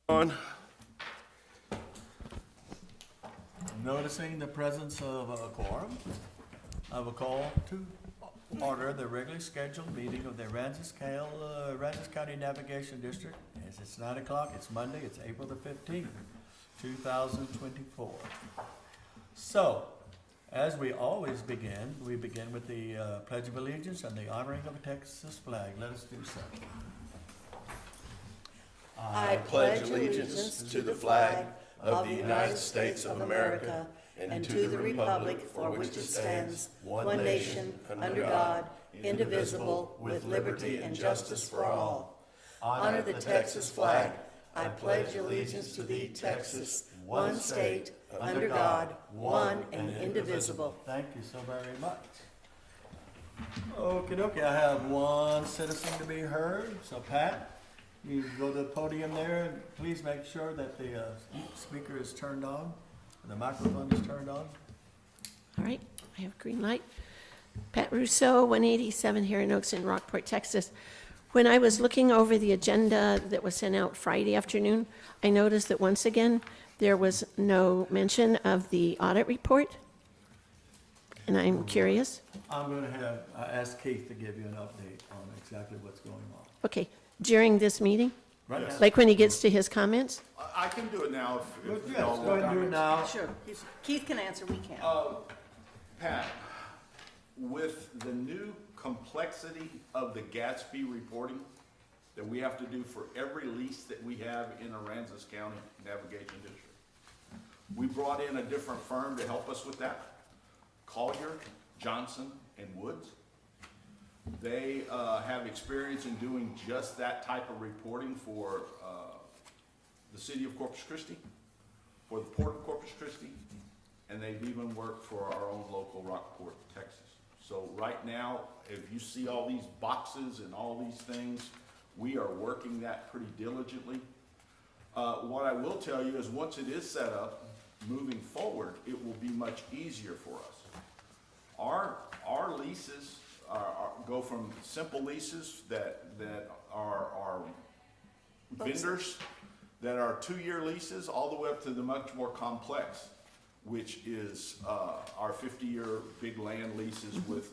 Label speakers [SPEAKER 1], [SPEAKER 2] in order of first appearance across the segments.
[SPEAKER 1] On.
[SPEAKER 2] Noticing the presence of a quorum, I will call to order the regularly scheduled meeting of the Aransas County Navigation District. As it's 9 o'clock, it's Monday, it's April the 15th, 2024. So, as we always begin, we begin with the Pledge of Allegiance and the honoring of a Texas flag. Let us do so.
[SPEAKER 1] I pledge allegiance to the flag of the United States of America and to the republic for which it stands, one nation, under God, indivisible, with liberty and justice for all. Honor the Texas flag. I pledge allegiance to thee, Texas, one state, under God, one and indivisible.
[SPEAKER 2] Thank you so very much. Okie dokie, I have one citizen to be heard, so Pat, you go to the podium there and please make sure that the speaker is turned on, the microphone is turned on.
[SPEAKER 3] All right, I have green light. Pat Rousseau, 187 Heron Oaks in Rockport, Texas. When I was looking over the agenda that was sent out Friday afternoon, I noticed that once again, there was no mention of the audit report. And I'm curious.
[SPEAKER 2] I'm going to ask Keith to give you an update on exactly what's going on.
[SPEAKER 3] Okay, during this meeting?
[SPEAKER 2] Right now.
[SPEAKER 3] Like when he gets to his comments?
[SPEAKER 1] I can do it now if
[SPEAKER 2] Yes,
[SPEAKER 1] y'all
[SPEAKER 2] go ahead and do it now.
[SPEAKER 4] Sure. Keith can answer, we can't.
[SPEAKER 1] Pat, with the new complexity of the Gatsby reporting that we have to do for every lease that we have in Aransas County Navigation District, we brought in a different firm to help us with that, Collier, Johnson, and Woods. They have experience in doing just that type of reporting for the city of Corpus Christi, for the port of Corpus Christi, and they've even worked for our own local Rockport, Texas. So right now, if you see all these boxes and all these things, we are working that pretty diligently. What I will tell you is once it is set up, moving forward, it will be much easier for us. Our leases go from simple leases that are vendors, that are 2-year leases, all the way up to the much more complex, which is our 50-year big land leases with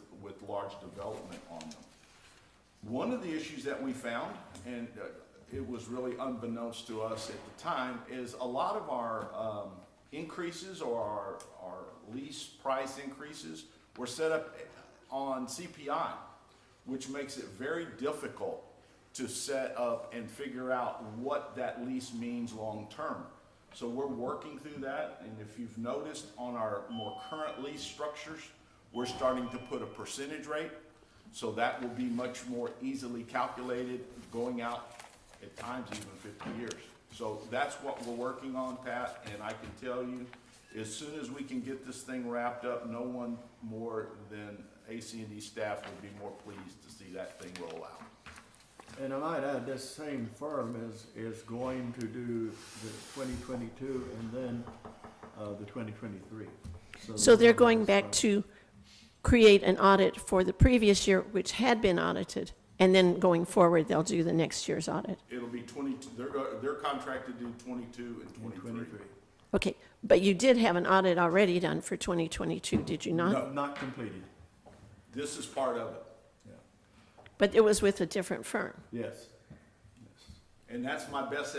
[SPEAKER 1] large development on them. One of the issues that we found, and it was really unbeknownst to us at the time, is a lot of our increases or our lease price increases were set up on CPI, which makes it very difficult to set up and figure out what that lease means long term. So we're working through that, and if you've noticed on our more current lease structures, we're starting to put a percentage rate, so that will be much more easily calculated going out at times even 50 years. So that's what we're working on, Pat, and I can tell you, as soon as we can get this thing wrapped up, no one more than ACND staff would be more pleased to see that thing roll out.
[SPEAKER 2] And I might add, this same firm is going to do the 2022 and then the 2023.
[SPEAKER 3] So they're going back to create an audit for the previous year, which had been audited, and then going forward, they'll do the next year's audit.
[SPEAKER 1] It'll be 22, they're contracted to do 22 and 23.
[SPEAKER 3] Okay, but you did have an audit already done for 2022, did you not?
[SPEAKER 2] No, not completed.
[SPEAKER 1] This is part of it.
[SPEAKER 3] But it was with a different firm.
[SPEAKER 2] Yes.
[SPEAKER 1] And that's my best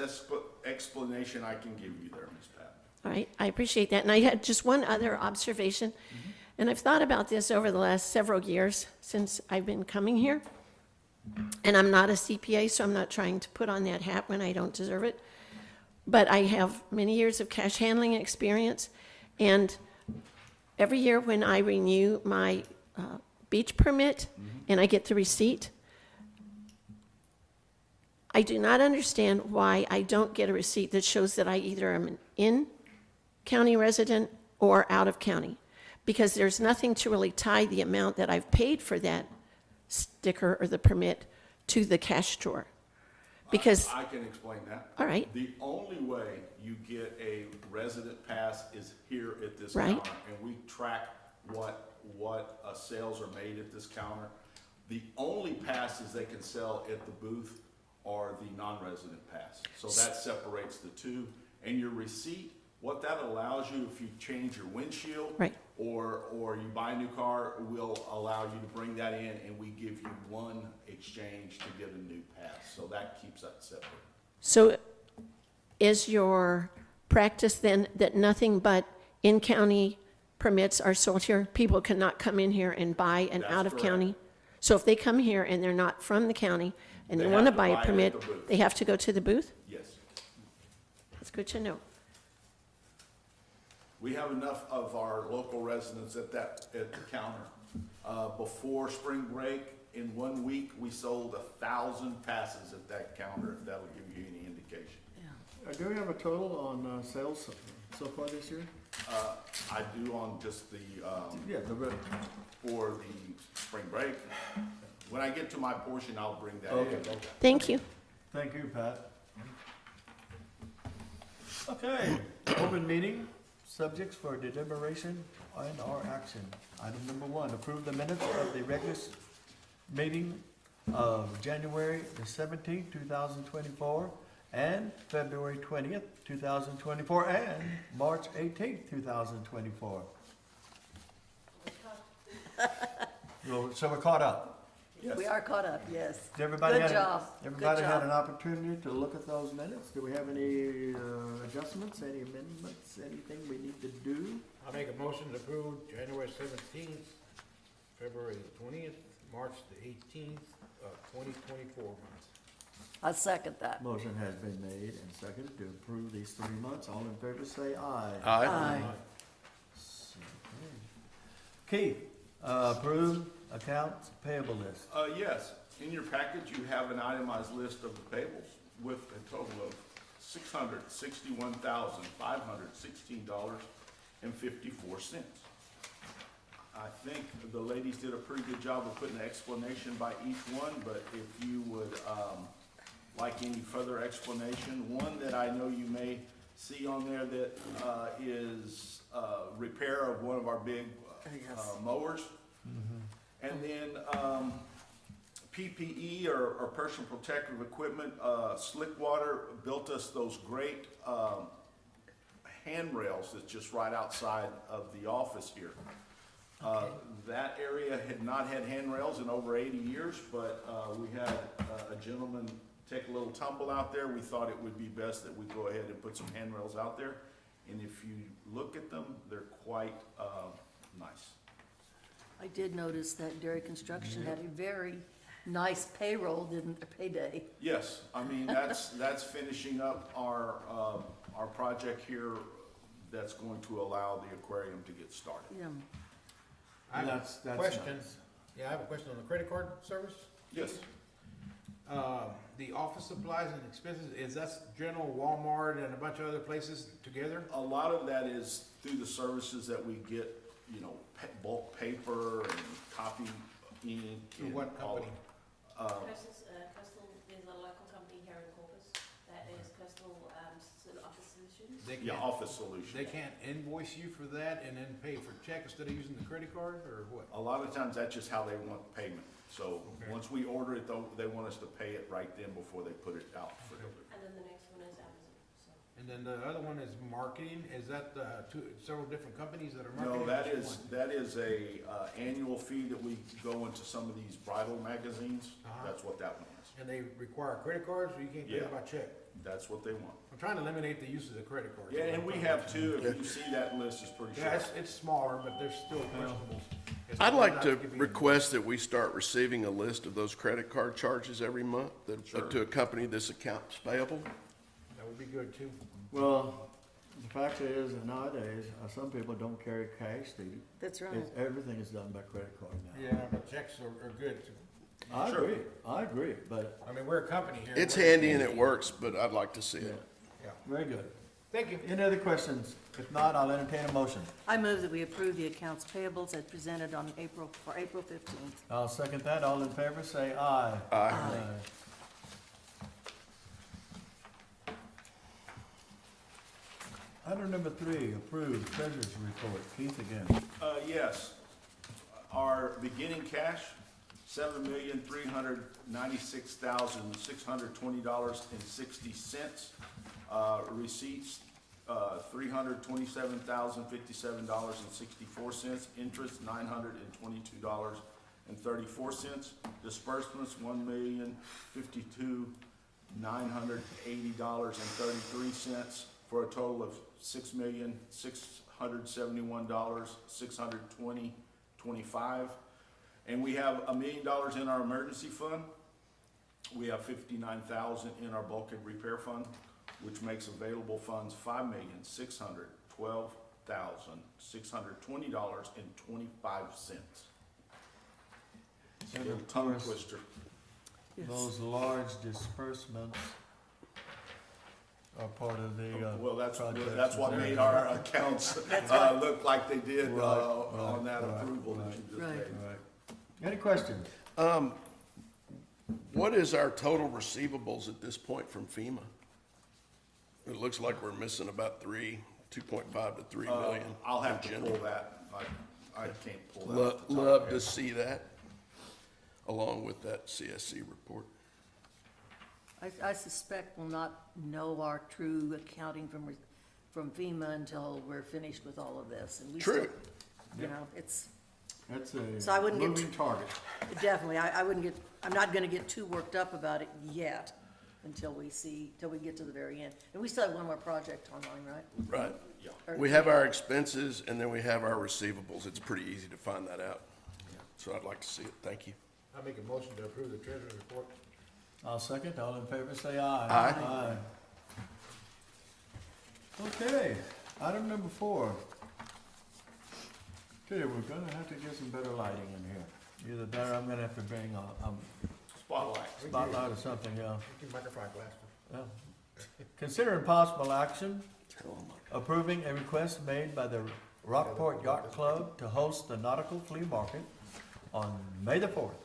[SPEAKER 1] explanation I can give you there, Ms. Pat.
[SPEAKER 3] All right, I appreciate that. And I had just one other observation, and I've thought about this over the last several years since I've been coming here. And I'm not a CPA, so I'm not trying to put on that hat when I don't deserve it. But I have many years of cash handling experience, and every year when I renew my beach permit and I get the receipt, I do not understand why I don't get a receipt that shows that I either am an in-county resident or out of county, because there's nothing to really tie the amount that I've paid for that sticker or the permit to the cash drawer. Because
[SPEAKER 1] I can explain that.
[SPEAKER 3] All right.
[SPEAKER 1] The only way you get a resident pass is here at this
[SPEAKER 3] Right.
[SPEAKER 1] counter, and we track what sales are made at this counter. The only passes they can sell at the booth or the non-resident pass. So that separates the two. And your receipt, what that allows you, if you change your windshield.
[SPEAKER 3] Right.
[SPEAKER 1] Or you buy a new car, will allow you to bring that in and we give you one exchange to get a new pass. So that keeps that separate.
[SPEAKER 3] So is your practice then that nothing but in-county permits are sold here? People cannot come in here and buy an
[SPEAKER 1] That's
[SPEAKER 3] out-of-county?
[SPEAKER 1] correct.
[SPEAKER 3] So if they come here and they're not from the county and they
[SPEAKER 1] They
[SPEAKER 3] want to
[SPEAKER 1] have to
[SPEAKER 3] buy
[SPEAKER 1] buy
[SPEAKER 3] a
[SPEAKER 1] it at
[SPEAKER 3] permit,
[SPEAKER 1] the booth.
[SPEAKER 3] they have to go to the booth?
[SPEAKER 1] Yes.
[SPEAKER 3] That's good to know.
[SPEAKER 1] We have enough of our local residents at the counter. Before spring break, in 1 week, we sold 1,000 passes at that counter, if that'll give you any indication.
[SPEAKER 2] Do we have a total on sales so far this year?
[SPEAKER 1] I do on just the,
[SPEAKER 2] Yeah,
[SPEAKER 1] for the spring break. When I get to my portion, I'll bring that
[SPEAKER 2] Okay.
[SPEAKER 1] in.
[SPEAKER 3] Thank you.
[SPEAKER 2] Thank you, Pat. Okay, open meeting, subjects for deliberation and/or action. Item number 1, approve the minutes of the regular meeting of January the 17th, 2024, and February 20th, 2024, and March 18th, 2024. So we're caught up.
[SPEAKER 1] Yes.
[SPEAKER 4] We are caught up, yes.
[SPEAKER 2] Everybody
[SPEAKER 4] Good
[SPEAKER 2] had,
[SPEAKER 4] job.
[SPEAKER 2] everybody
[SPEAKER 4] Good
[SPEAKER 2] had
[SPEAKER 4] job.
[SPEAKER 2] an opportunity to look at those minutes. Do we have any adjustments, any amendments, anything we need to do?
[SPEAKER 5] I make a motion to approve January 17th, February 20th, March the 18th of 2024 months.
[SPEAKER 4] I second that.
[SPEAKER 2] Motion has been made and seconded to approve these 3 months. All in favor say aye.
[SPEAKER 4] Aye.
[SPEAKER 2] Keith, approve accounts payable list.
[SPEAKER 1] Yes, in your package, you have an itemized list of the payables with a total of $661,516.54. I think the ladies did a pretty good job of putting an explanation by each one, but if you would, like any further explanation, one that I know you may see on there that, is, repair of one of our big, mowers. And then, PPE or personal protective equipment, Slickwater built us those great, handrails that's just right outside of the office here. That area had not had handrails in over 80 years, but, we had a gentleman take a little tumble out there. We thought it would be best that we go ahead and put some handrails out there. And if you look at them, they're quite, nice.
[SPEAKER 4] I did notice that Dairy Construction had a very nice payroll, didn't they, payday?
[SPEAKER 1] Yes, I mean, that's finishing up our project here that's going to allow the aquarium to get started.
[SPEAKER 4] Yeah.
[SPEAKER 5] I have
[SPEAKER 2] That's
[SPEAKER 5] a question.
[SPEAKER 2] nice.
[SPEAKER 5] Yeah, I have a question on the credit card service.
[SPEAKER 1] Yes,
[SPEAKER 5] The office supplies and expenses, is that general Walmart and a bunch of other places together?
[SPEAKER 1] a lot of that is through the services that we get, you know, bulk paper and copy ink.
[SPEAKER 5] Through
[SPEAKER 1] and
[SPEAKER 5] what
[SPEAKER 1] all-
[SPEAKER 5] company?
[SPEAKER 6] Crystal is a local company here in Corpus, that is Crystal, Office Solutions.
[SPEAKER 5] They
[SPEAKER 1] Yeah,
[SPEAKER 5] can't-
[SPEAKER 1] Office Solutions.
[SPEAKER 5] They can't invoice you for that and then pay for check instead of using the credit card, or what?
[SPEAKER 1] A lot of times, that's just how they want payment. So,
[SPEAKER 5] Okay.
[SPEAKER 1] once we order it, though, they want us to pay it right then before they put it out for delivery.
[SPEAKER 6] And then the next one is Amazon, so.
[SPEAKER 5] And then the other one is marketing, is that, several different companies that are
[SPEAKER 1] No,
[SPEAKER 5] marketing?
[SPEAKER 1] that
[SPEAKER 5] or
[SPEAKER 1] is,
[SPEAKER 5] just one?
[SPEAKER 1] that is a, annual fee that we go into some of these bridal magazines.
[SPEAKER 5] Uh-huh.
[SPEAKER 1] That's what that one is.
[SPEAKER 5] And they require credit cards, or you can't pay
[SPEAKER 1] Yeah.
[SPEAKER 5] it by check?
[SPEAKER 1] That's what they want.
[SPEAKER 5] I'm trying to eliminate the use of the credit card.
[SPEAKER 1] Yeah, and we have two. If you see that list, it's pretty
[SPEAKER 5] Yeah,
[SPEAKER 1] short.
[SPEAKER 5] it's smaller, but there's still questionable.
[SPEAKER 7] I'd like to request that we start receiving a list of those credit card charges every month
[SPEAKER 1] Sure.
[SPEAKER 7] to accompany this accounts payable.
[SPEAKER 5] That would be good too.
[SPEAKER 2] Well, the fact is, that nowadays, some people don't carry cash.
[SPEAKER 4] That's right.
[SPEAKER 2] Everything is done by credit card now.
[SPEAKER 5] Yeah, but checks are good too.
[SPEAKER 1] Sure.
[SPEAKER 2] I agree, but,
[SPEAKER 5] I mean, we're a company here.
[SPEAKER 7] It's
[SPEAKER 5] We're-
[SPEAKER 7] handy and it works, but I'd like to see
[SPEAKER 2] yeah,
[SPEAKER 7] it.
[SPEAKER 5] Yeah,
[SPEAKER 2] very good.
[SPEAKER 5] thank you.
[SPEAKER 2] Any other questions? If not, I'll entertain a motion.
[SPEAKER 4] I move that we approve the accounts payables as presented on April 15th.
[SPEAKER 2] I'll second that. All in favor, say aye.
[SPEAKER 7] Aye.
[SPEAKER 2] Item number 3, approve treasurer's report. Keith again.
[SPEAKER 1] Yes, our beginning cash, $7,396,620.60. Receipts, $327,057.64. Interest, $922.34. Disbursements, $1,052,980.33, for a total of $6,671,620.25. And we have $1 million in our emergency fund. We have $59,000 in our bulkhead repair fund, which makes available funds $5,612,620.25.
[SPEAKER 2] And of
[SPEAKER 1] Tongue
[SPEAKER 2] course,
[SPEAKER 1] twister.
[SPEAKER 4] Yes.
[SPEAKER 2] those large disbursements are part of the,
[SPEAKER 1] Well, that's
[SPEAKER 2] projects.
[SPEAKER 1] what made our accounts look like they did
[SPEAKER 2] Right,
[SPEAKER 1] on that
[SPEAKER 2] right,
[SPEAKER 1] approval that
[SPEAKER 2] right.
[SPEAKER 1] you just
[SPEAKER 4] Right.
[SPEAKER 1] made.
[SPEAKER 2] Right. Any questions?
[SPEAKER 7] What is our total receivables at this point from FEMA? It looks like we're missing about 2.5 to 3 million.
[SPEAKER 1] I'll have
[SPEAKER 7] in
[SPEAKER 1] to
[SPEAKER 7] general.
[SPEAKER 1] pull that. I can't pull that.
[SPEAKER 7] Lo-
[SPEAKER 1] off the top of
[SPEAKER 7] Love
[SPEAKER 1] my
[SPEAKER 7] to
[SPEAKER 1] head.
[SPEAKER 7] see that, along with that CSC report.
[SPEAKER 4] I suspect we'll not know our true accounting from FEMA until we're finished with all of this. And we still-
[SPEAKER 7] True.
[SPEAKER 4] You know, it's,
[SPEAKER 2] That's
[SPEAKER 4] So I
[SPEAKER 2] a
[SPEAKER 4] wouldn't get
[SPEAKER 2] moving target.
[SPEAKER 4] definitely, I wouldn't get, I'm not gonna get too worked up about it yet till we get to the very end. And we still have one more project online, right?
[SPEAKER 7] Right.
[SPEAKER 1] Yeah.
[SPEAKER 4] Or-
[SPEAKER 7] We have our expenses and then we have our receivables. It's pretty easy to find that out. So I'd like to see it. Thank you.
[SPEAKER 5] I make a motion to approve the treasurer's report.
[SPEAKER 2] I'll second. All in favor, say aye.
[SPEAKER 7] Aye.
[SPEAKER 2] Okay, item number 4. Okay, we're gonna have to get some better lighting in here. Either that or I'm gonna have to bring a
[SPEAKER 1] Spotlight.
[SPEAKER 2] spotlight or something, yeah.
[SPEAKER 5] Keep microphone glasses.
[SPEAKER 2] Yeah. Consider possible action
[SPEAKER 7] Tell 'em.
[SPEAKER 2] approving a request made by the Rockport Yacht Club to host the Nautical Flea Market on May the 4th,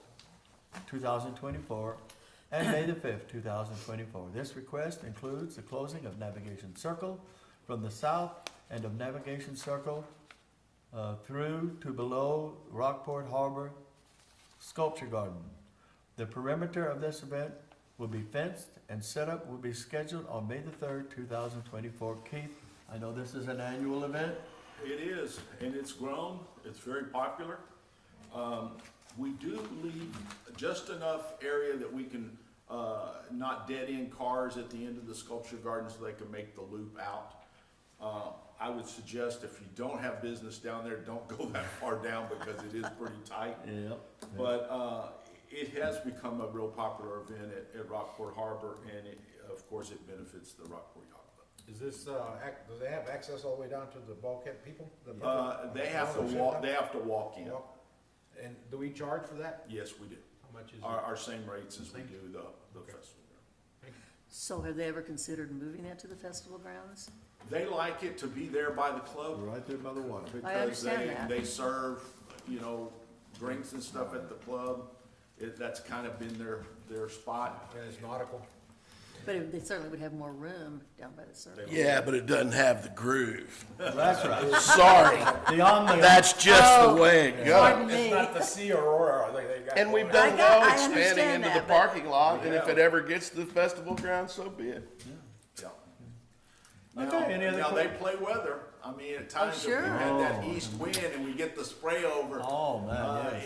[SPEAKER 2] 2024, and May the 5th, 2024. This request includes the closing of Navigation Circle from the south end of Navigation Circle through to below Rockport Harbor Sculpture Garden. The perimeter of this event will be fenced and setup will be scheduled on May the 3rd, 2024. Keith, I know this is an annual event.
[SPEAKER 1] It is, and it's grown. It's very popular. We do leave just enough area that we can not dead end cars at the end of the sculpture garden so they can make the loop out. I would suggest if you don't have business down there, don't go that far down because it is pretty tight.
[SPEAKER 2] Yeah.
[SPEAKER 1] But it has become a real popular event at Rockport Harbor, and of course, it benefits the Rockport Yacht Club.
[SPEAKER 5] Is this, do they have access all the way down to the bulkhead people? The public?
[SPEAKER 1] They have to walk, in.
[SPEAKER 5] Walk. And do we charge for that?
[SPEAKER 1] Yes, we do.
[SPEAKER 5] How much is it?
[SPEAKER 1] Our same rates as we do the festival.
[SPEAKER 4] So have they ever considered moving that to the festival grounds?
[SPEAKER 1] They like it to be there by the club
[SPEAKER 2] Right there by the water.
[SPEAKER 1] because
[SPEAKER 4] understand that.
[SPEAKER 1] they serve, drinks and stuff at the club. That's kind of been their spot.
[SPEAKER 5] And it's nautical?
[SPEAKER 4] But they certainly would have more room down by the circle.
[SPEAKER 7] Yeah, but it doesn't have the groove.
[SPEAKER 2] That's right.
[SPEAKER 7] Sorry,
[SPEAKER 2] Beyond the.
[SPEAKER 7] that's just the way it
[SPEAKER 4] Pardon
[SPEAKER 7] goes.
[SPEAKER 4] me.
[SPEAKER 5] It's not the Sea Aurora, they got.
[SPEAKER 7] And we've
[SPEAKER 4] I
[SPEAKER 7] done
[SPEAKER 4] got-
[SPEAKER 7] well
[SPEAKER 4] I
[SPEAKER 7] expanding
[SPEAKER 4] understand
[SPEAKER 7] into the
[SPEAKER 4] that, but-
[SPEAKER 7] parking lot, and if
[SPEAKER 1] Yeah.
[SPEAKER 7] it ever gets to the festival ground, so be it.
[SPEAKER 1] Yeah.
[SPEAKER 2] Okay, any other
[SPEAKER 1] Now, they
[SPEAKER 2] que-
[SPEAKER 1] play weather. I mean, at times if we
[SPEAKER 4] sure.
[SPEAKER 1] had that east wind and we get the spray over,
[SPEAKER 2] Oh, man,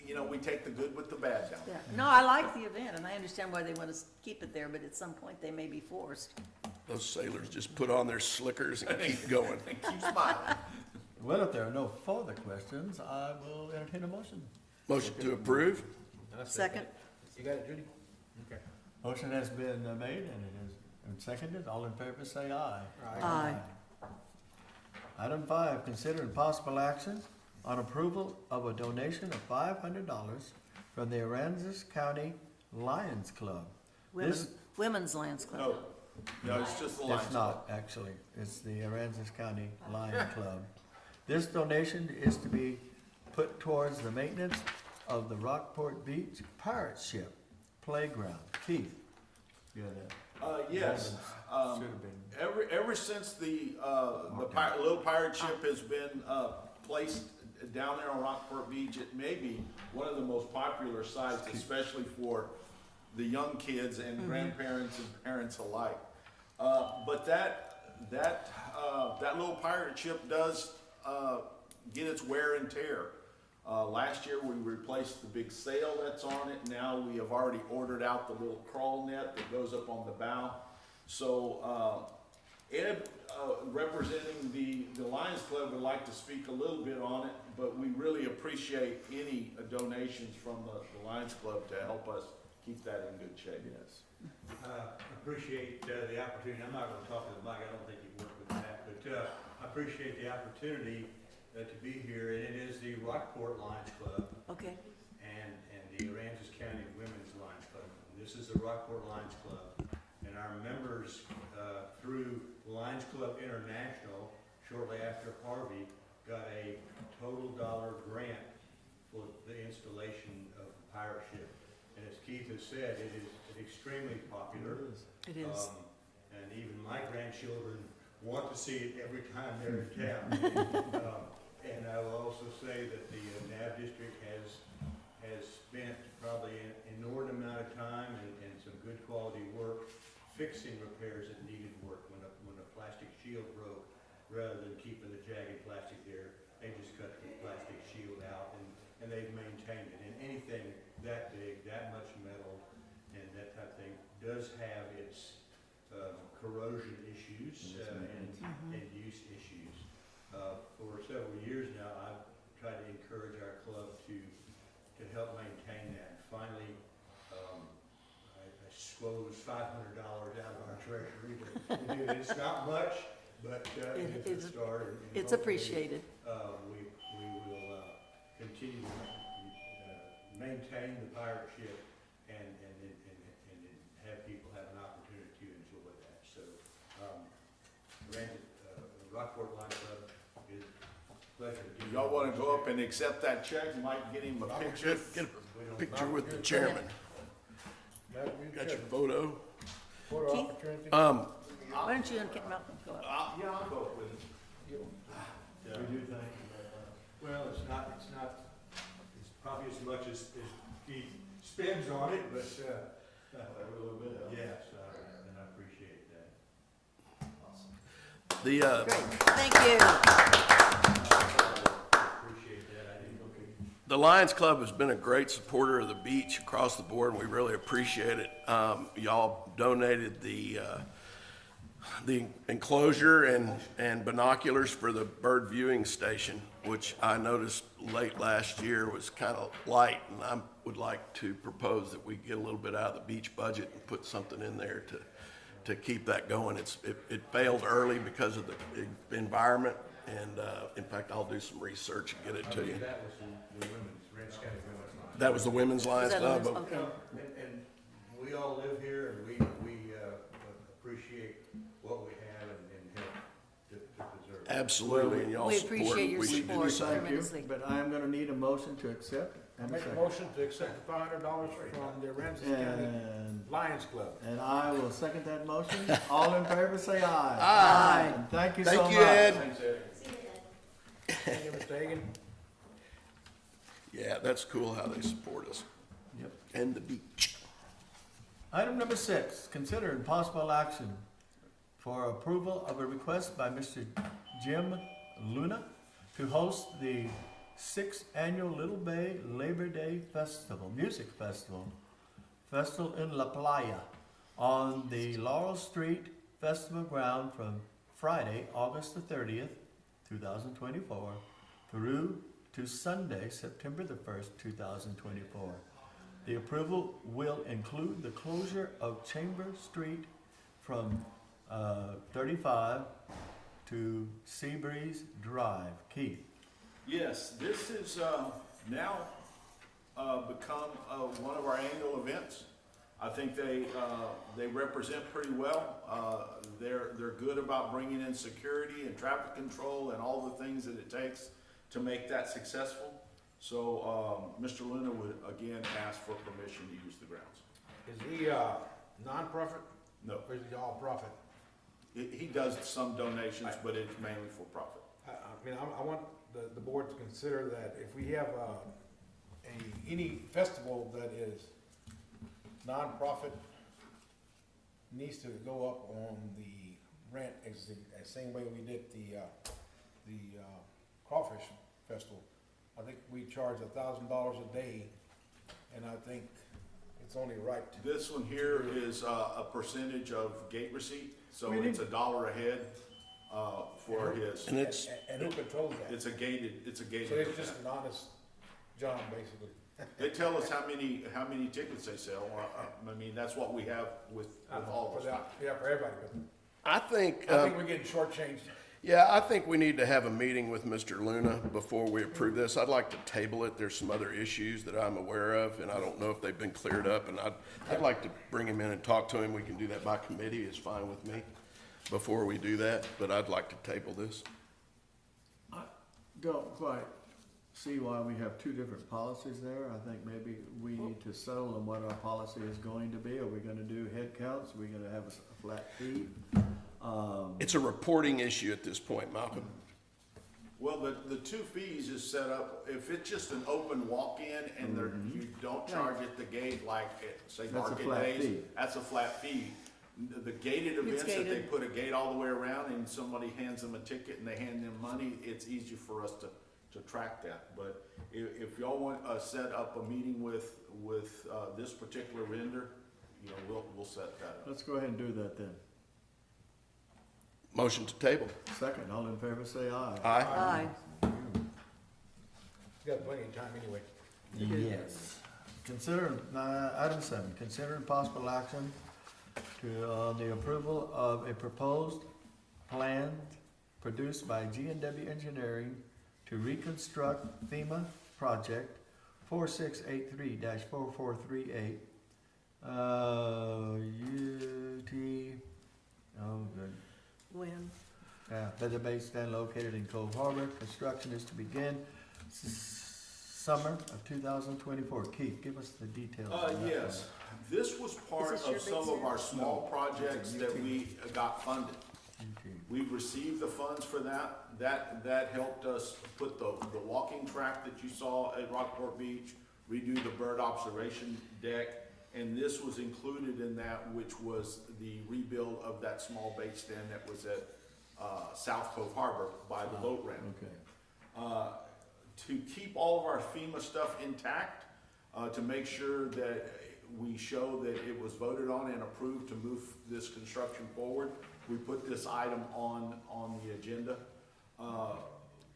[SPEAKER 2] yes.
[SPEAKER 1] we take the good with the bad down.
[SPEAKER 4] Yeah, no, I like the event, and I understand why they want to keep it there, but at some point they may be forced.
[SPEAKER 7] Those sailors just put on their slickers and keep going.
[SPEAKER 1] And keep smiling.
[SPEAKER 2] Well, if there are no further questions, I will entertain a motion.
[SPEAKER 7] Motion to approve?
[SPEAKER 4] Second.
[SPEAKER 5] You got it, Judy? Okay.
[SPEAKER 2] Motion has been made and it is seconded. All in favor, say aye.
[SPEAKER 4] Aye.
[SPEAKER 2] Item 5, consider possible action on approval of a donation of $500 from the Aransas County Lions Club. This-
[SPEAKER 4] Women's Lions Club.
[SPEAKER 1] No, it's just the Lions
[SPEAKER 2] It's
[SPEAKER 1] Club.
[SPEAKER 2] not, actually. It's the Aransas County Lion Club. This donation is to be put towards the maintenance of the Rockport Beach Pirate Ship Playground. Keith? Yeah, that.
[SPEAKER 1] Yes.
[SPEAKER 2] Should have been.
[SPEAKER 1] Ever since the little pirate ship has been placed down there on Rockport Beach, it may be one of the most popular sites, especially for the young kids and grandparents and parents alike. But that little pirate ship does get its wear and tear. Last year, we replaced the big sail that's on it. Now we have already ordered out the little crawl net that goes up on the bow. So Ed, representing the Lions Club, would like to speak a little bit on it, but we really appreciate any donations from the Lions Club to help us keep that in good shape.
[SPEAKER 2] Yes.
[SPEAKER 8] Appreciate the opportunity. I'm not going to talk to the mic. I don't think you work with that, but I appreciate the opportunity to be here. And it is the Rockport Lions Club
[SPEAKER 4] Okay,
[SPEAKER 8] and the Aransas County Women's Lions Club. This is the Rockport Lions Club, and our members through Lions Club International, shortly after Harvey, got a total dollar grant for the installation of the pirate ship. And as Keith has said, it is extremely popular.
[SPEAKER 4] it is.
[SPEAKER 8] And even my grandchildren want to see it every time they're in town. And I will also say that the NAV district has spent probably an inordinate amount of time and some good quality work fixing repairs that needed work. When a plastic shield broke, rather than keeping the jagged plastic there, they just cut the plastic shield out, and they've maintained it. And anything that big, that much metal, and that type of thing does have its corrosion issues and use issues. For several years now, I've tried to encourage our club to help maintain that. Finally, I squoze $500 out of our treasury. It's not much, but it's a start. And
[SPEAKER 4] It's
[SPEAKER 8] hopefully,
[SPEAKER 4] appreciated.
[SPEAKER 8] we will continue to maintain the pirate ship and have people have an opportunity to enjoy that. So, Rockport Lions Club is a pleasure to do.
[SPEAKER 1] Y'all wanna go up and accept that check? Might get him a picture.
[SPEAKER 7] Get a picture with the chairman. Got your photo?
[SPEAKER 5] Photo
[SPEAKER 4] Keith?
[SPEAKER 5] opportunity?
[SPEAKER 4] Why don't you and Malcolm go up?
[SPEAKER 1] Yeah, I'll go up with him.
[SPEAKER 8] We do think, well, it's probably as much as he spends on it, but,
[SPEAKER 1] Every little bit helps.
[SPEAKER 8] yes, and I appreciate that.
[SPEAKER 4] Great, thank you.
[SPEAKER 8] Appreciate that. I didn't look at.
[SPEAKER 7] The Lions Club has been a great supporter of the beach across the board, and we really appreciate it. Y'all donated the enclosure and binoculars for the bird viewing station, which I noticed late last year was kind of light, and I would like to propose that we get a little bit out of the beach budget and put something in there to keep that going. It failed early because of the environment, and in fact, I'll do some research and get it to you.
[SPEAKER 8] That was the women's, Ranch County Women's Lions.
[SPEAKER 7] That was the Women's Lions
[SPEAKER 4] Is that
[SPEAKER 7] Club.
[SPEAKER 4] okay.
[SPEAKER 8] And we all live here, and we appreciate what we have and help to preserve it.
[SPEAKER 7] Absolutely, and y'all
[SPEAKER 4] We
[SPEAKER 7] support.
[SPEAKER 4] appreciate your
[SPEAKER 7] We should do
[SPEAKER 4] support.
[SPEAKER 7] so.
[SPEAKER 2] Thank you,
[SPEAKER 4] tremendously.
[SPEAKER 2] but I am gonna need a motion to accept.
[SPEAKER 5] I
[SPEAKER 2] And a
[SPEAKER 5] make a
[SPEAKER 2] second.
[SPEAKER 5] motion to accept the $500 from the Aransas County
[SPEAKER 2] And
[SPEAKER 5] Lions Club.
[SPEAKER 2] I will second that motion. All in favor, say aye.
[SPEAKER 7] Aye.
[SPEAKER 2] And thank you so much.
[SPEAKER 7] Thank you, Ed.
[SPEAKER 1] Thanks, Ed.
[SPEAKER 6] See you then.
[SPEAKER 5] Thank you, Mr. Hagan.
[SPEAKER 7] Yeah, that's cool how they support us.
[SPEAKER 2] Yep.
[SPEAKER 7] And the beach.
[SPEAKER 2] Item number 6, consider and possible action for approval of a request by Mr. Jim Luna to host the 6th Annual Little Bay Labor Day Festival, Music Festival in La Playa on the Laurel Street Festival Ground from Friday, August the 30th, 2024, through to Sunday, September the 1st, 2024. The approval will include the closure of Chamber Street from 35 to Seabreeze Drive. Keith?
[SPEAKER 1] Yes, this is now become one of our annual events. I think they represent pretty well. They're good about bringing in security and traffic control and all the things that it takes to make that successful. So Mr. Luna would again ask for permission to use the grounds.
[SPEAKER 5] Is he non-profit
[SPEAKER 1] No,
[SPEAKER 5] or is he all profit?
[SPEAKER 1] he does some donations, but it's mainly for profit.
[SPEAKER 5] I mean, I want the board to consider that if we have, any festival that is nonprofit needs to go up on the rent, as the same way we did the Crawfish Festival. I think we charge $1,000 a day, and I think it's only right to.
[SPEAKER 1] This one here is a percentage of gate receipt, so it's $1 a head for his.
[SPEAKER 7] And it's,
[SPEAKER 5] And who controls that?
[SPEAKER 1] It's a gated.
[SPEAKER 5] So it's just an honest job, basically.
[SPEAKER 1] They tell us how many tickets they sell. I mean, that's what we have with all of
[SPEAKER 5] For
[SPEAKER 1] us.
[SPEAKER 5] that, yeah, for everybody, but
[SPEAKER 7] I think,
[SPEAKER 5] I think we're getting shortchanged.
[SPEAKER 7] yeah, I think we need to have a meeting with Mr. Luna before we approve this. I'd like to table it. There's some other issues that I'm aware of, and I don't know if they've been cleared up, and I'd like to bring him in and talk to him. We can do that by committee, it's fine with me, before we do that, but I'd like to table this.
[SPEAKER 2] I don't quite see why we have two different policies there. I think maybe we need to settle on what our policy is going to be. Are we gonna do head counts? Are we gonna have a flat fee?
[SPEAKER 7] It's a reporting issue at this point, Malcolm.
[SPEAKER 1] Well, the two fees is set up, if it's just an open walk-in and you don't charge at the gate, like, say,
[SPEAKER 2] That's a
[SPEAKER 1] market
[SPEAKER 2] flat
[SPEAKER 1] days,
[SPEAKER 2] fee.
[SPEAKER 1] that's a flat fee. The gated events, if they
[SPEAKER 4] gated.
[SPEAKER 1] put a gate all the way around and somebody hands them a ticket and they hand them money, it's easier for us to track that. But if y'all want to set up a meeting with this particular vendor, you know, we'll set that up.
[SPEAKER 2] Let's go ahead and do that then.
[SPEAKER 7] Motion to table.
[SPEAKER 2] Second, all in favor, say aye.
[SPEAKER 7] Aye.
[SPEAKER 4] Aye.
[SPEAKER 5] We got plenty of time anyway.
[SPEAKER 2] Yes. Consider, item 7, consider possible action to, the approval of a proposed plan produced by G&W Engineering to reconstruct FEMA project 4683-4438,
[SPEAKER 4] When?
[SPEAKER 2] Feather base stand located in Cove Harbor. Construction is to begin summer of 2024. Keith, give us the details. on that
[SPEAKER 1] Yes, this was part
[SPEAKER 4] Is this your
[SPEAKER 1] of some
[SPEAKER 4] big
[SPEAKER 1] of our small projects that we got funded.
[SPEAKER 2] one. Okay.
[SPEAKER 1] We received the funds for that. That helped us put the walking track that you saw at Rockport Beach, redo the bird observation deck, and this was included in that, which was the rebuild of that small bait stand that was at South Cove Harbor by the boat ramp.
[SPEAKER 2] Okay.
[SPEAKER 1] To keep all of our FEMA stuff intact, to make sure that we show that it was voted on and approved to move this construction forward, we put this item on the agenda.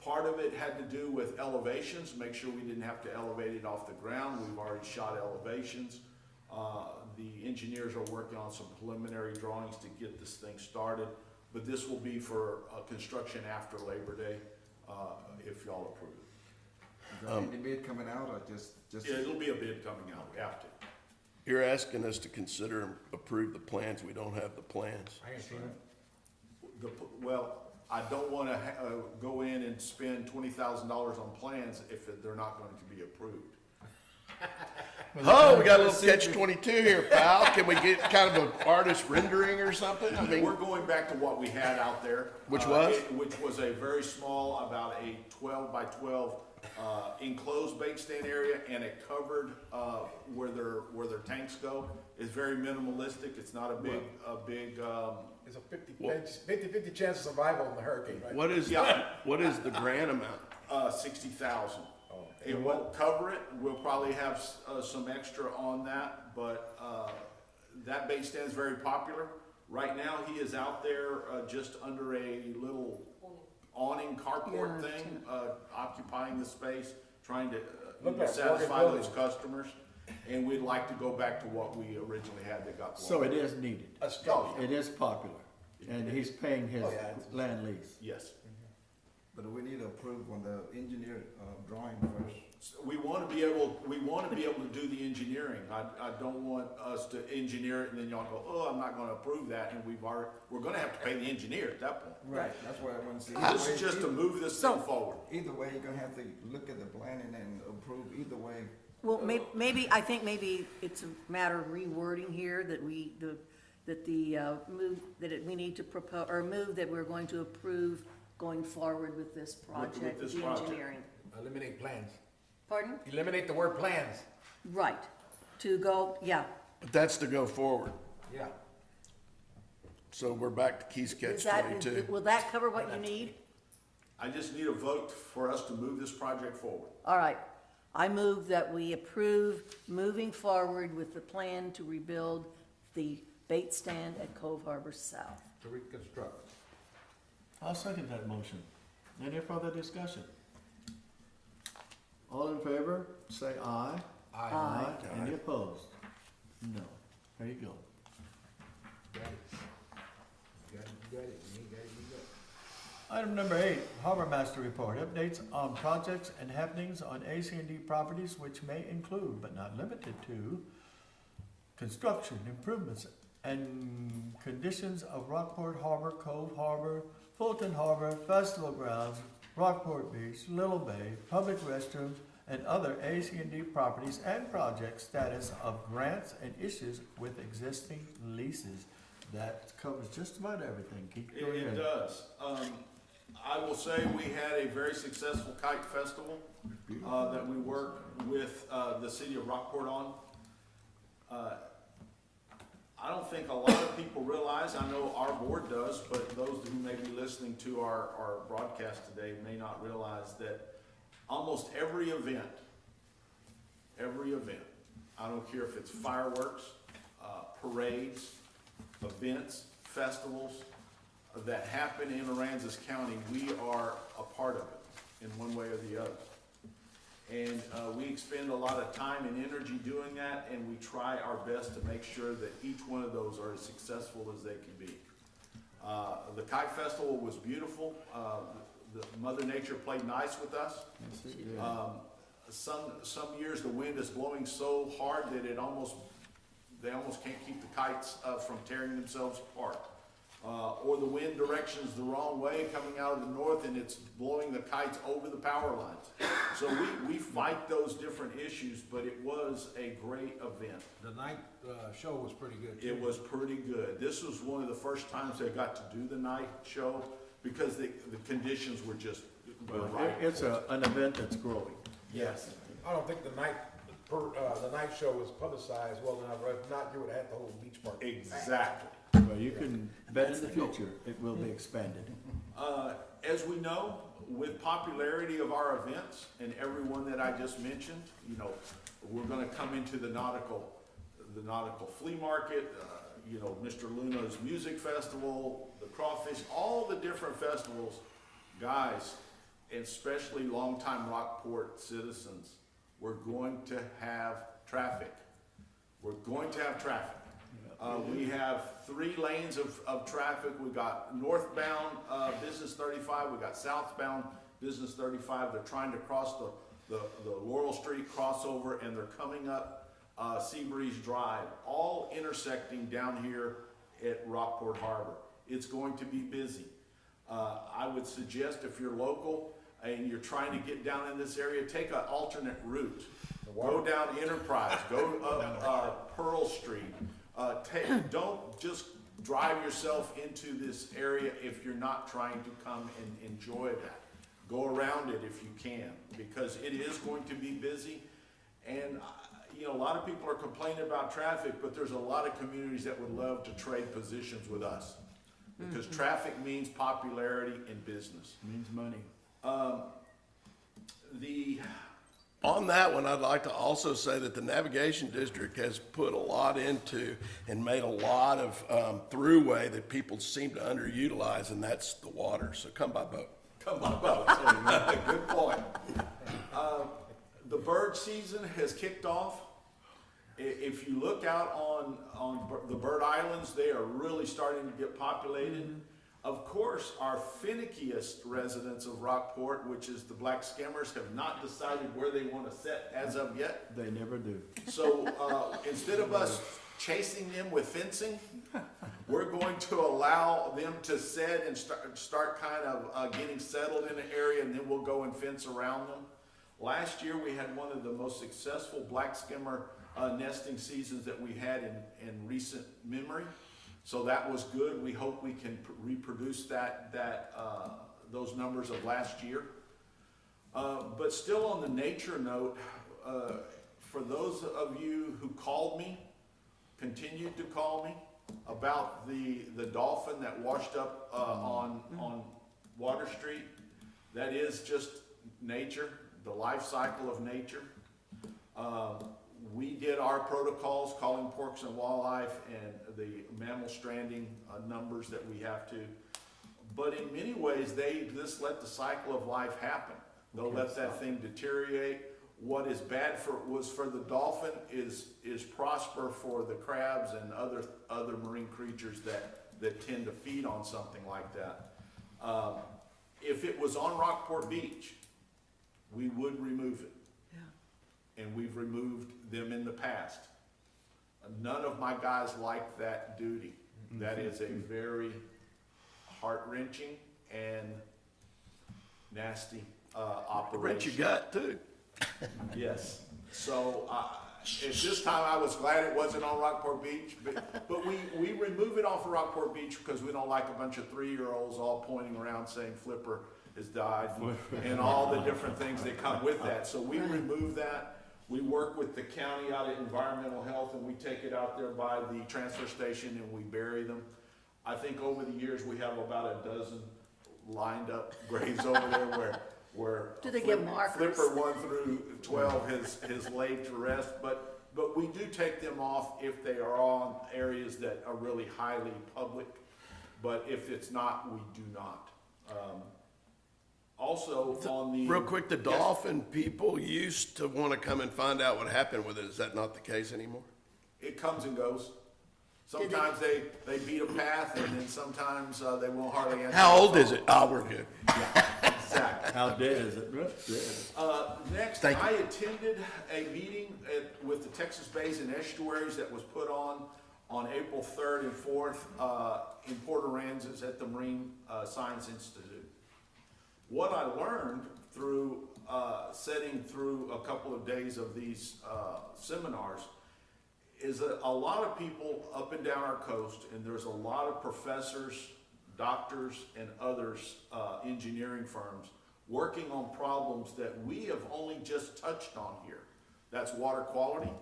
[SPEAKER 1] Part of it had to do with elevations, make sure we didn't have to elevate it off the ground. We've already shot elevations. The engineers are working on some preliminary drawings to get this thing started, but this will be for construction after Labor Day, if y'all approve it.
[SPEAKER 9] Is there any bid coming out or just?
[SPEAKER 1] Yeah, it'll be a bid coming out, we have to.
[SPEAKER 7] You're asking us to consider and approve the plans. We don't have the plans.
[SPEAKER 5] I ain't seen it.
[SPEAKER 1] Well, I don't wanna go in and spend $20,000 on plans if they're not going to be approved.
[SPEAKER 7] Oh, we got a little catch-22 here, pal. Can we get kind of an artist rendering or something? I mean,
[SPEAKER 1] We're going back to what we had out there.
[SPEAKER 7] Which was?
[SPEAKER 1] Which was a very small, about a 12 by 12 enclosed bait stand area, and it covered where their tanks go. It's very minimalistic. It's not a big.
[SPEAKER 5] It's a 50 chance of survival in the hurricane, right?
[SPEAKER 7] what is the grant amount?
[SPEAKER 1] 60,000. It won't cover it. We'll probably have some extra on that, but that bait stand is very popular. Right now, he is out there just under a little awning carport
[SPEAKER 4] Yeah,
[SPEAKER 1] thing, occupying the space, trying to
[SPEAKER 5] Look like
[SPEAKER 1] satisfy
[SPEAKER 5] working
[SPEAKER 1] those customers. And we'd like to go back to what we originally had that got.
[SPEAKER 2] So it is needed.
[SPEAKER 5] A start.
[SPEAKER 2] It is popular, and he's paying his land lease.
[SPEAKER 1] Yes.
[SPEAKER 9] But we need to approve on the engineer drawing first.
[SPEAKER 1] We want to be able to do the engineering. I don't want us to engineer it and then y'all go, oh, I'm not gonna approve that, and we're gonna have to pay the engineer at that point.
[SPEAKER 9] Right. That's what I want to see.
[SPEAKER 1] This is just to move this thing forward.
[SPEAKER 9] Either way, you're gonna have to look at the planning and approve either way.
[SPEAKER 4] Well, maybe, I think maybe it's a matter of rewording here that we need to propose, or move that we're going to approve going forward with this project,
[SPEAKER 1] this
[SPEAKER 4] the
[SPEAKER 1] project.
[SPEAKER 4] engineering.
[SPEAKER 5] Eliminate plans.
[SPEAKER 4] Pardon?
[SPEAKER 5] Eliminate the word plans.
[SPEAKER 4] Right, to go, yeah.
[SPEAKER 7] But that's to go forward.
[SPEAKER 5] Yeah.
[SPEAKER 7] So we're back to Keith's
[SPEAKER 4] Is that,
[SPEAKER 7] catch-22.
[SPEAKER 4] will that cover what you need?
[SPEAKER 1] I just need a vote for us to move this project forward.
[SPEAKER 4] All right, I move that we approve moving forward with the plan to rebuild the bait stand at Cove Harbor South.
[SPEAKER 5] To reconstruct.
[SPEAKER 2] I'll second that motion. Any further discussion? All in favor, say aye.
[SPEAKER 4] Aye.
[SPEAKER 2] Any opposed? No. There you go.
[SPEAKER 5] Got it. You got it, you got it. You ain't got it, you got it.
[SPEAKER 2] Item number 8, Harbor Master Report. Updates on projects and happenings on ACND properties which may include, but not limited to, construction, improvements, and conditions of Rockport Harbor, Cove Harbor, Fulton Harbor, Festival Grounds, Rockport Beach, Little Bay, public restrooms, and other ACND properties and project status of grants and issues with existing leases. That covers just about everything. Keep going
[SPEAKER 1] It
[SPEAKER 2] ahead.
[SPEAKER 1] does. I will say we had a very successful kite festival, that we worked with, the city of Rockport on. I don't think a lot of people realize, I know our board does, but those who may be listening to our broadcast today may not realize that almost every event, I don't care if it's fireworks, parades, events, festivals that happen in Aransas County, we are a part of it in one way or the other. And we expend a lot of time and energy doing that, and we try our best to make sure that each one of those are as successful as they can be. The Kite Festival was beautiful. The Mother Nature played nice with us.
[SPEAKER 2] Yes, it did.
[SPEAKER 1] Some years the wind is blowing so hard that they almost can't keep the kites from tearing themselves apart. Or the wind direction's the wrong way coming out of the north and it's blowing the kites over the power lines. So we fight those different issues, but it was a great event.
[SPEAKER 5] The night, show was pretty good too.
[SPEAKER 1] It was pretty good. This was one of the first times I got to do the night show because the conditions were just
[SPEAKER 2] Well,
[SPEAKER 1] right.
[SPEAKER 2] it's an event that's growing.
[SPEAKER 1] Yes.
[SPEAKER 5] I don't think the night show was publicized well enough, or if not, you would've had the whole beach park.
[SPEAKER 1] Exactly.
[SPEAKER 2] Well, you can bet in the future it will be expanded.
[SPEAKER 1] As we know, with popularity of our events and everyone that I just mentioned, you know, we're gonna come into the nautical flea market, you know, Mr. Luna's music festival, the crawfish, all the different festivals, guys, and especially longtime Rockport citizens, we're going to have traffic. We're going to have traffic. We have 3 lanes of traffic. We got northbound Business 35. We got southbound Business 35. They're trying to cross the Laurel Street crossover, and they're coming up Seabreeze Drive, all intersecting down here at Rockport Harbor. It's going to be busy. I would suggest if you're local and you're trying to get down in this area, take an alternate route. Go down Enterprise, go up Pearl Street. Don't just drive yourself into this area if you're not trying to come and enjoy that. Go around it if you can, because it is going to be busy. And, you know, a lot of people are complaining about traffic, but there's a lot of communities that would love to trade positions with us. Because traffic means popularity in business.
[SPEAKER 2] Means money.
[SPEAKER 7] On that one, I'd like to also say that the Navigation District has put a lot into and made a lot of throughway that people seem to underutilize, and that's the water. So come by boat.
[SPEAKER 1] Come on, boat. Good point. The bird season has kicked off. If you look out on the bird islands, they are really starting to get populated. Of course, our finickiest residents of Rockport, which is the black skimmers, have not decided where they want to set as of yet.
[SPEAKER 2] They never do.
[SPEAKER 1] So instead of us chasing them with fencing, we're going to allow them to set and start kind of getting settled in an area, and then we'll go and fence around them. Last year, we had one of the most successful black skimmer nesting seasons that we had in recent memory. So that was good. We hope we can reproduce that those numbers of last year. But still on the nature note, for those of you who called me, continued to call me about the dolphin that washed up on Water Street, that is just nature, the life cycle of nature. We did our protocols, calling porks and walleye and the mammal stranding numbers that we have to. But in many ways, they just let the cycle of life happen. They'll let that thing deteriorate. What is bad for the dolphin is prosper for the crabs and other marine creatures that tend to feed on something like that. If it was on Rockport Beach, we would remove it. Yeah. And we've removed them in the past. None of my guys like that duty. That is a very heart-wrenching and nasty operation.
[SPEAKER 7] Wrench your gut too.
[SPEAKER 1] Yes. So at this time, I was glad it wasn't on Rockport Beach, but we remove it off of Rockport Beach because we don't like a bunch of 3-year-olds all pointing around saying Flipper has died and all the different things that come with that. So we remove that. We work with the county out at Environmental Health, and we take it out there by the transfer station and we bury them. I think over the years we have about a dozen lined up graves over there where
[SPEAKER 4] Do they get markers?
[SPEAKER 1] Flipper 1 through 12 has laid to rest, but we do take them off if they are on areas that are really highly public. But if it's not, we do not. Also on the
[SPEAKER 7] Real quick, the dolphin people used to want to come and find out what happened with it. Is that not the case anymore?
[SPEAKER 1] It comes and goes. Sometimes they beat a path, and then sometimes they won't hardly answer.
[SPEAKER 7] How old is it? Oh, we're good.
[SPEAKER 1] Exactly.
[SPEAKER 2] How dead is it? Dead.
[SPEAKER 1] Next,
[SPEAKER 7] Thank you.
[SPEAKER 1] I attended a meeting with the Texas Bays and Estuaries that was put on April 3rd and 4th in Port Aransas at the Marine Science Institute. What I learned through sitting through a couple of days of these seminars is that a lot of people up and down our coast, and there's a lot of professors, doctors, and others, engineering firms, working on problems that we have only just touched on here. That's water quality,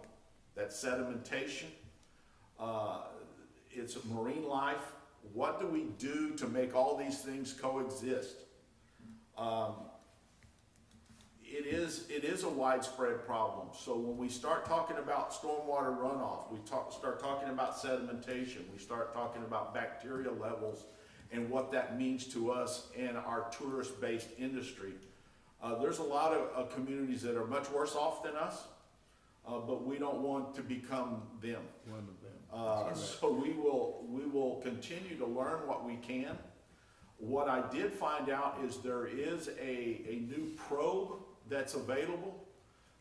[SPEAKER 1] that's sedimentation, it's marine life. What do we do to make all these things coexist? It is a widespread problem. So when we start talking about stormwater runoff, we start talking about sedimentation, we start talking about bacteria levels and what that means to us and our tourist-based industry. There's a lot of communities that are much worse off than us, but we don't want to become them.
[SPEAKER 2] One of them.
[SPEAKER 1] So we will continue to learn what we can. What I did find out is there is a new probe that's available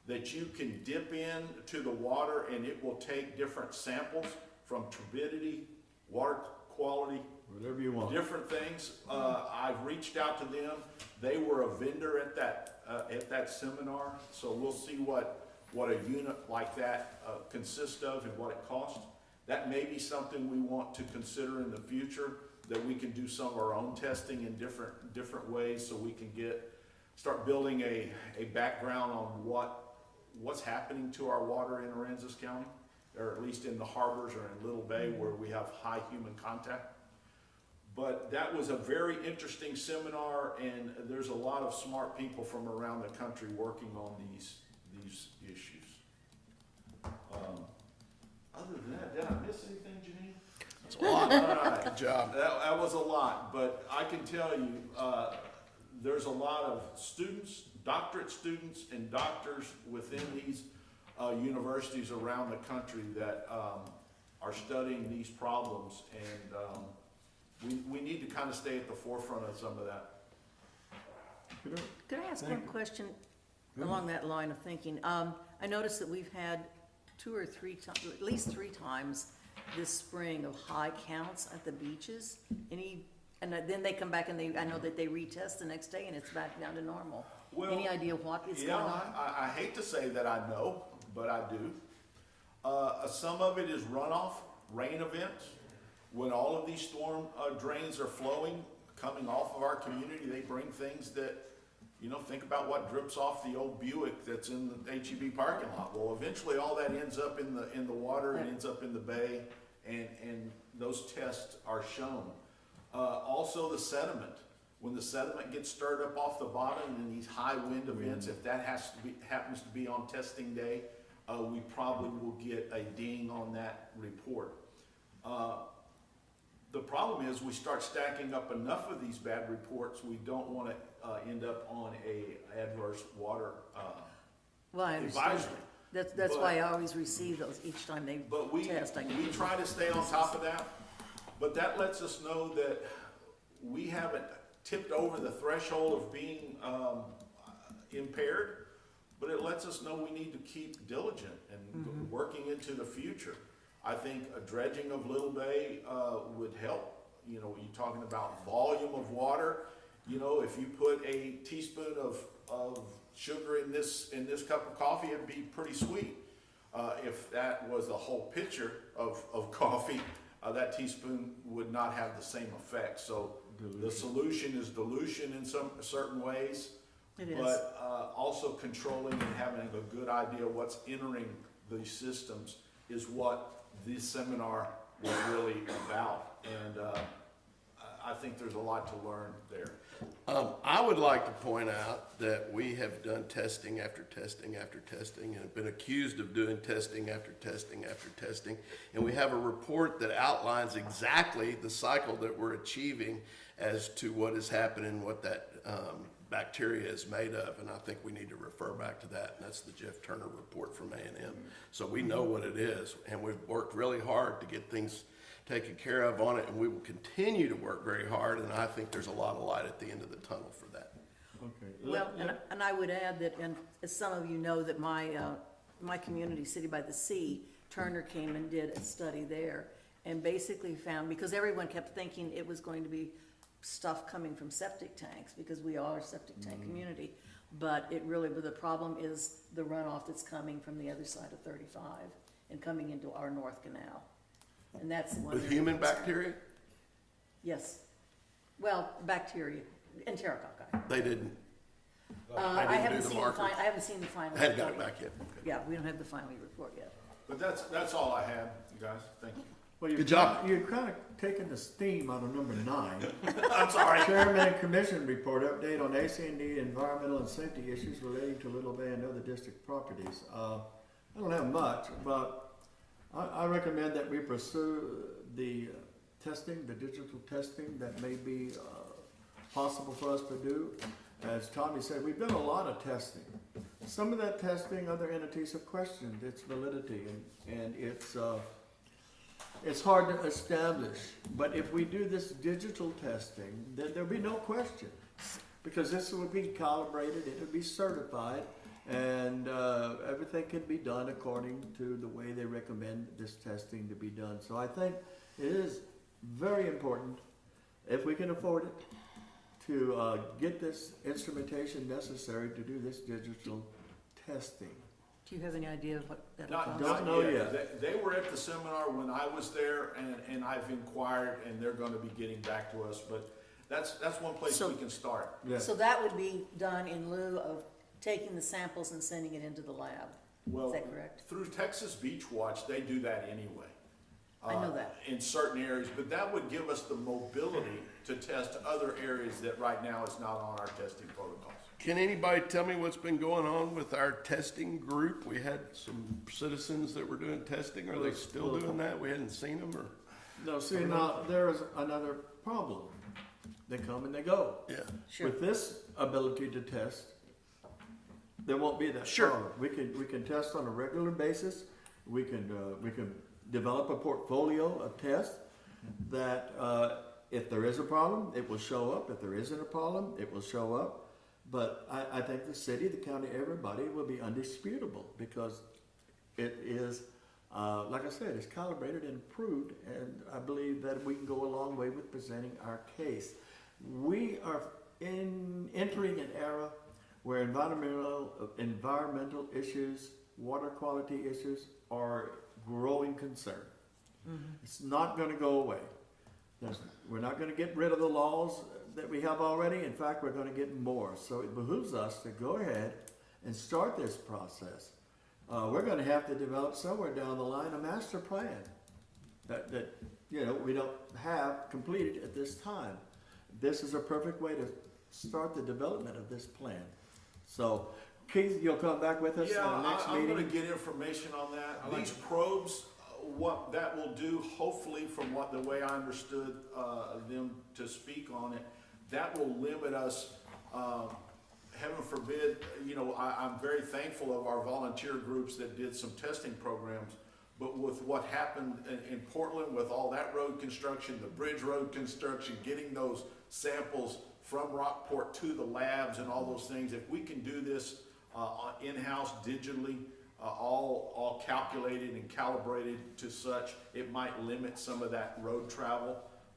[SPEAKER 1] that you can dip in to the water, and it will take different samples from turbidity, water quality,
[SPEAKER 2] Whatever you want.
[SPEAKER 1] different things. I've reached out to them. They were a vendor at that seminar, so we'll see what a unit like that consists of and what it costs. That may be something we want to consider in the future, that we can do some of our own testing in different ways, so we can start building a background on what's happening to our water in Aransas County, or at least in the harbors or in Little Bay where we have high human contact. But that was a very interesting seminar, and there's a lot of smart people from around the country working on these issues. Other than that, did I miss anything, Janine?
[SPEAKER 7] That's a lot.
[SPEAKER 1] All right.
[SPEAKER 7] Good job.
[SPEAKER 1] That was a lot, but I can tell you, there's a lot of students, doctorate students and doctors within these universities around the country that are studying these problems, and we need to kind of stay at the forefront of some of that.
[SPEAKER 4] Could I ask one question along that line of thinking? I noticed that we've had 2 or 3 times, at least 3 times this spring of high counts at the beaches. And then they come back and I know that they retest the next day and it's back down to normal.
[SPEAKER 1] Well,
[SPEAKER 4] Any idea what is going on?
[SPEAKER 1] I hate to say that I know, but I do. Some of it is runoff, rain events. When all of these storm drains are flowing coming off of our community, they bring things that, you know, think about what drips off the old Buick that's in the HEB parking lot. Well, eventually all that ends up in the water, it ends up in the bay, and those tests are shown. Also the sediment. When the sediment gets stirred up off the bottom in these high wind events, if that happens to be on testing day, we probably will get a ding on that report. The problem is we start stacking up enough of these bad reports, we don't want to end up on a adverse water
[SPEAKER 4] Well, I understand.
[SPEAKER 1] advisory.
[SPEAKER 4] That's why I always receive those each time they
[SPEAKER 1] But we
[SPEAKER 4] test. I get
[SPEAKER 1] try to stay on top of that, but that lets us know that we haven't tipped over the threshold of being impaired, but it lets us know we need to keep diligent and working into the future. I think a dredging of Little Bay would help. You know, you're talking about volume of water. You know, if you put a teaspoon of sugar in this cup of coffee, it'd be pretty sweet. If that was the whole pitcher of coffee, that teaspoon would not have the same effect. So the solution is dilution in some certain ways,
[SPEAKER 4] It is.
[SPEAKER 1] but also controlling and having a good idea what's entering these systems is what this seminar was really about. And I think there's a lot to learn there.
[SPEAKER 7] I would like to point out that we have done testing after testing after testing and have been accused of doing testing after testing after testing. And we have a report that outlines exactly the cycle that we're achieving as to what is happening, what that bacteria is made of. And I think we need to refer back to that. And that's the Jeff Turner report from A&M. So we know what it is. And we've worked really hard to get things taken care of on it, and we will continue to work very hard, and I think there's a lot of light at the end of the tunnel for that.
[SPEAKER 2] Okay.
[SPEAKER 4] Well, and I would add that, and as some of you know, that my community, City by the Sea, Turner came and did a study there, and basically found, because everyone kept thinking it was going to be stuff coming from septic tanks, because we are a septic tank community, but it really, but the problem is the runoff that's coming from the other side of 35 and coming into our North Canal. And that's the one.
[SPEAKER 7] With human bacteria,
[SPEAKER 4] Yes. Well, bacteria, enterococci.
[SPEAKER 7] they didn't
[SPEAKER 4] I
[SPEAKER 7] do
[SPEAKER 4] haven't
[SPEAKER 7] the
[SPEAKER 4] seen the
[SPEAKER 7] markers.
[SPEAKER 4] I haven't seen the final.
[SPEAKER 7] hadn't got it
[SPEAKER 4] report
[SPEAKER 7] back yet.
[SPEAKER 4] Yeah, we don't have the final report yet.
[SPEAKER 1] But that's all I had, you guys. Thank you.
[SPEAKER 2] Well,
[SPEAKER 7] Good job.
[SPEAKER 2] You've kind of taken the steam out of number 9.
[SPEAKER 1] I'm sorry.
[SPEAKER 2] Chairman and Commission report update on ACND environmental and safety issues relating to Little Bay and other district properties. I don't have much, but I recommend that we pursue the testing, the digital testing that may be possible for us to do. As Tommy said, we've done a lot of testing. Some of that testing, other entities have questioned its validity, and it's hard to establish. But if we do this digital testing, then there'll be no question, because this will be calibrated, it will be certified, and everything can be done according to the way they recommend this testing to be done. So I think it is very important, if we can afford it, to get this instrumentation necessary to do this digital testing.
[SPEAKER 4] Do you have any idea of what that'll
[SPEAKER 1] Not,
[SPEAKER 4] cost?
[SPEAKER 2] Don't
[SPEAKER 1] not
[SPEAKER 2] know
[SPEAKER 1] yet.
[SPEAKER 2] yet.
[SPEAKER 1] They were at the seminar when I was there, and I've inquired, and they're gonna be getting back to us, but that's one place
[SPEAKER 4] So-
[SPEAKER 1] we can start.
[SPEAKER 2] Yes.
[SPEAKER 4] So that would be done in lieu of taking the samples and sending it into the lab.
[SPEAKER 1] Well,
[SPEAKER 4] Is that correct?
[SPEAKER 1] through Texas Beach Watch, they do that anyway.
[SPEAKER 4] I know that.
[SPEAKER 1] In certain areas, but that would give us the mobility to test other areas that right now is not on our testing protocols.
[SPEAKER 7] Can anybody tell me what's been going on with our testing group? We had some citizens that were doing testing. Are they still doing that? We hadn't seen them, or?
[SPEAKER 2] No, see, now, there is another problem. They come and they go.
[SPEAKER 7] Yeah.
[SPEAKER 4] Sure.
[SPEAKER 2] With this ability to test, there won't be that
[SPEAKER 7] Sure.
[SPEAKER 2] problem. We can test on a regular basis. We can develop a portfolio of tests that, if there is a problem, it will show up. If there isn't a problem, it will show up. But I think the city, the county, everybody will be undisputable, because it is, like I said, it's calibrated and approved, and I believe that we can go a long way with presenting our case. We are entering an era where environmental issues, water quality issues are growing concern. It's not going to go away. We're not gonna get rid of the laws that we have already. In fact, we're gonna get more. So it behooves us to go ahead and start this process. We're gonna have to develop somewhere down the line a master plan that, you know, we don't have completed at this time. This is a perfect way to start the development of this plan. So Keith, you'll come back with us
[SPEAKER 1] Yeah,
[SPEAKER 2] at the next
[SPEAKER 1] I'm gonna
[SPEAKER 2] meeting?
[SPEAKER 1] get information on that. These probes, what that will do, hopefully, from what, the way I understood, them to speak on it, that will limit us, heaven forbid, you know, I'm very thankful of our volunteer groups that did some testing programs. But with what happened in Portland, with all that road construction, the bridge road construction, getting those samples from Rockport to the labs and all those things, if we can do this in-house digitally, all calculated and calibrated to such, it might limit some of that road travel.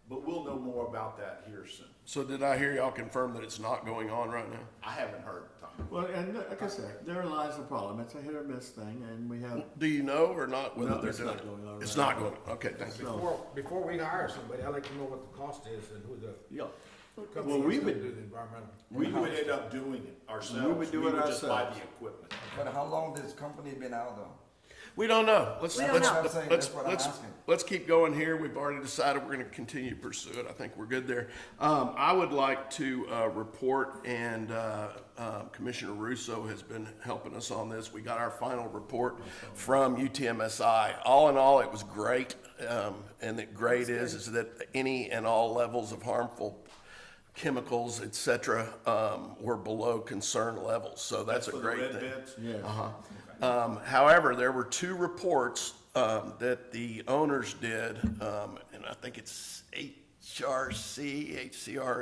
[SPEAKER 1] But we'll know more about that here soon.
[SPEAKER 7] So did I hear y'all confirm that it's not going on right now?
[SPEAKER 1] I haven't heard, Tom.
[SPEAKER 2] Well, and like I said, therein lies the problem. It's a hit or miss thing, and we have,
[SPEAKER 7] Do you know or not whether
[SPEAKER 2] No,
[SPEAKER 7] they're
[SPEAKER 2] it's
[SPEAKER 7] doing
[SPEAKER 2] not
[SPEAKER 7] it?
[SPEAKER 2] going on
[SPEAKER 7] It's
[SPEAKER 2] right
[SPEAKER 7] not
[SPEAKER 2] now.
[SPEAKER 7] going, okay, thank you.
[SPEAKER 2] so,
[SPEAKER 5] Before we hire somebody, I'd like to know what the cost is and who the
[SPEAKER 2] yeah.
[SPEAKER 5] company
[SPEAKER 2] we
[SPEAKER 5] is gonna
[SPEAKER 2] would-
[SPEAKER 5] do the environmental.
[SPEAKER 1] We would end up doing it ourselves.
[SPEAKER 2] We would do it
[SPEAKER 1] just buy
[SPEAKER 2] ourselves.
[SPEAKER 1] the equipment.
[SPEAKER 9] But how long this company been out though?
[SPEAKER 7] We don't know. Let's,
[SPEAKER 4] We don't
[SPEAKER 7] let's,
[SPEAKER 4] know.
[SPEAKER 9] That's what I'm saying.
[SPEAKER 7] let's,
[SPEAKER 9] That's what I'm
[SPEAKER 7] let's,
[SPEAKER 9] asking.
[SPEAKER 7] let's keep going here. We've already decided we're gonna continue to pursue it. I think we're good there. I would like to, report, and, Commissioner Russo has been helping us on this. We got our final report from UTMSI. All in all, it was great. And the great is that any and all levels of harmful chemicals, et cetera, were below concern levels. So that's a
[SPEAKER 1] For the
[SPEAKER 7] great
[SPEAKER 1] red
[SPEAKER 7] thing.
[SPEAKER 1] beds?
[SPEAKER 2] Yes.
[SPEAKER 7] However, there were two reports that the owners did, and I think it's HCR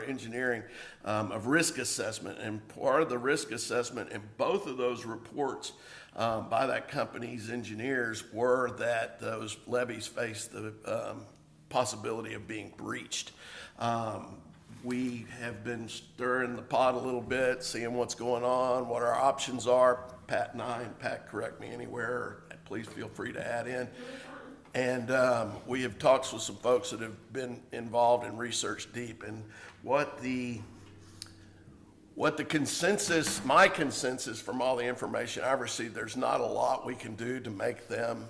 [SPEAKER 7] Engineering, of risk assessment. And part of the risk assessment in both of those reports by that company's engineers were that those levees face the possibility of being breached. We have been stirring the pot a little bit, seeing what's going on, what our options are. Pat and I, and Pat, correct me anywhere, or please feel free to add in. And we have talked with some folks that have been involved in research deep, and what the consensus, my consensus from all the information I've received, there's not a lot we can do to make them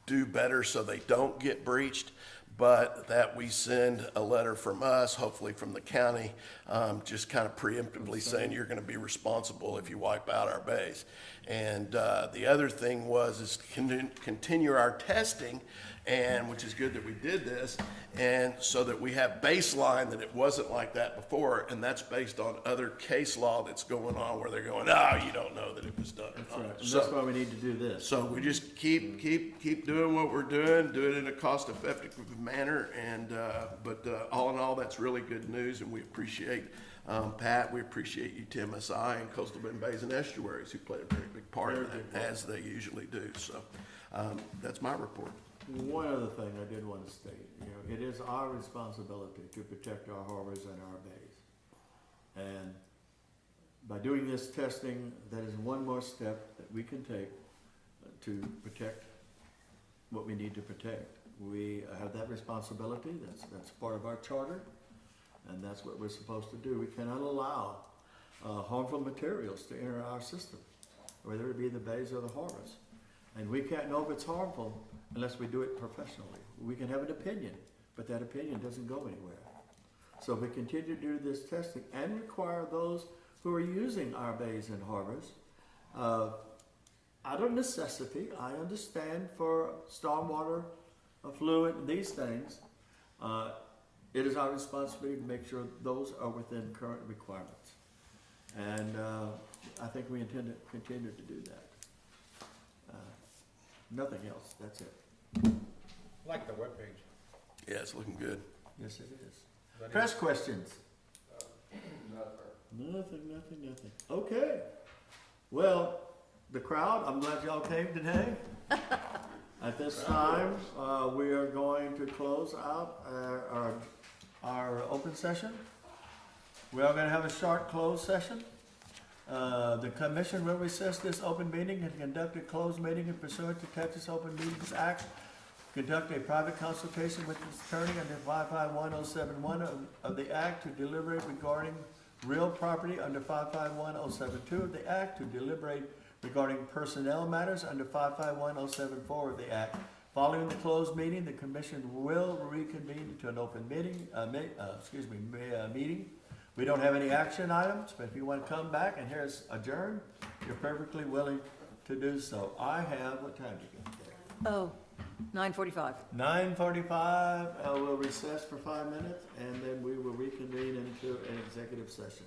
[SPEAKER 7] do better so they don't get breached, but that we send a letter from us, hopefully from the county, just kind of preemptively saying you're gonna be responsible if you wipe out our bays. And the other thing is continue our testing, and which is good that we did this, and so that we have baseline that it wasn't like that before, and that's based on other case law that's going on where they're going, oh, you don't know that it was done.
[SPEAKER 2] That's right. And
[SPEAKER 7] So-
[SPEAKER 2] that's why we need to do this.
[SPEAKER 7] so we just keep doing what we're doing, do it in a cost-effective manner, and, but all in all, that's really good news, and we appreciate, Pat, we appreciate you, TMSI, and Coastal Bend Bays and Estuaries, who play a very big part in that, as they usually do, so, that's my report.
[SPEAKER 2] One other thing I did want to state, you know, it is our responsibility to protect our harbors and our bays. And by doing this testing, that is one more step that we can take to protect what we need to protect. We have that responsibility, that's part of our charter, and that's what we're supposed to do. We cannot allow harmful materials to enter our system, whether it be the bays or the harbors. And we can't know if it's harmful unless we do it professionally. We can have an opinion, but that opinion doesn't go anywhere. So if we continue to do this testing and require those who are using our bays and harbors, out of necessity, I understand for stormwater, affluent, and these things, it is our responsibility to make sure those are within current requirements. And I think we intend to continue to do that. Nothing else, that's it.
[SPEAKER 5] Like the webpage.
[SPEAKER 7] Yeah, it's looking good.
[SPEAKER 2] Yes, it is. Press questions? Nothing. Okay. Well, the crowd, I'm glad y'all came today. At this time, we are going to close out our open session. We are gonna have a short closed session. The commission will recess this open meeting and conduct a closed meeting in pursuant to Texas Open Meetings Act conduct a private consultation with his attorney under 551071 of the Act, to deliberate regarding real property under 551072 of the Act, to deliberate regarding personnel matters under 551074 of the Act. Following the closed meeting, the commission will reconvene to an open meeting, meeting. We don't have any action items, but if you want to come back and hear us adjourn, you're perfectly willing to do so. I have, what time do you get?
[SPEAKER 4] Oh, 9:45.
[SPEAKER 2] 9:45, we'll recess for 5 minutes, and then we will reconvene into an executive session.